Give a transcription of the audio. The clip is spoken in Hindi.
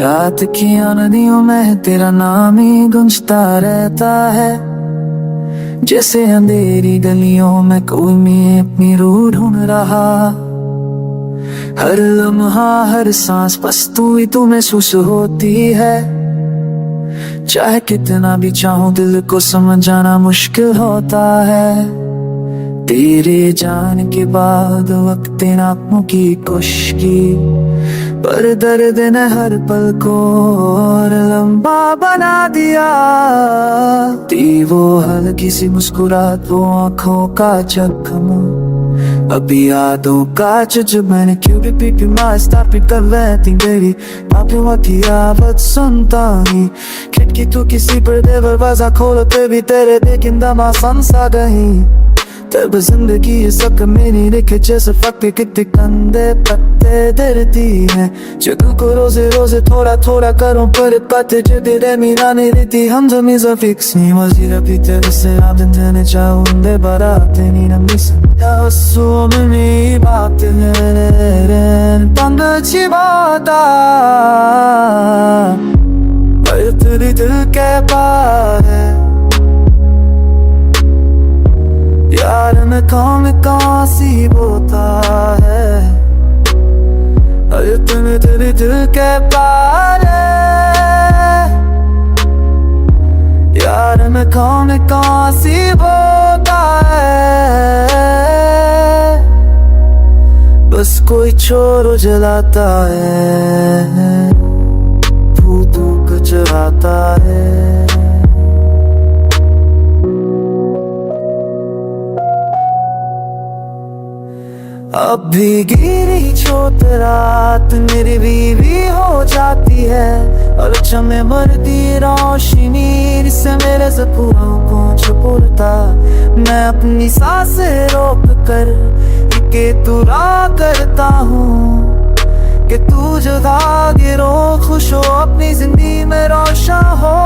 रात की नदियों में तेरा नाम ही गूंजता रहता है, जैसे अंधेरी गलियों में कोई अपनी रूह ढूंढ रहा। हर लम्हा हर सांस बस तू ही तू महसूस होती है, चाहे कितना भी चाहूं दिल को समझाना मुश्किल होता है। तेरे जाने के बाद वक्त आंखों की खुशकी, पर दर्द ने हर पल को और लंबा बना दिया। थी वो हल्की सी मुस्कुराहट, वो आंखों का जख्म, अभी यादों का जो मैंने क्यों भी मास्ता पिट कर रहती मेरी पापियों की आवाज सुनता ही। खिड़की तो किसी पर दरवाजा खोलते भी तेरे देखिंदा मौसम सा गई। तब जिंदगी ये सब मेरी लिखे जैसे फटे कितने कंधे पत्ते डरती है, जो को रोजे रोजे थोड़ा थोड़ा करूं पर पत्ते जो तेरे मीरा नहीं रहती। हम जमीजा फिक्स नहीं वजीर अभी तेरे से आदन जाने चाहूंदे बाराते नहीं नमी संध्या हंसुओं में मेरी बात है तंग अच्छी बात पर तेरी दिल के पार है। यार मैं कौन सी बोता है, अरे तुम्हें तेरे दिल के पार है। यार मैं कौन सी बोता है, बस कोई चोर जलाता है, भूतों को जलाता है। अब भी गिरी छोट रात मेरी बीवी हो जाती है, और चमे मरती रोशनी से मेरे सपनों को छुपता। मैं अपनी सांसें रोक कर के तुरा करता हूँ कि तू जुदा गिरो खुश हो अपनी जिंदगी में रोशन हो।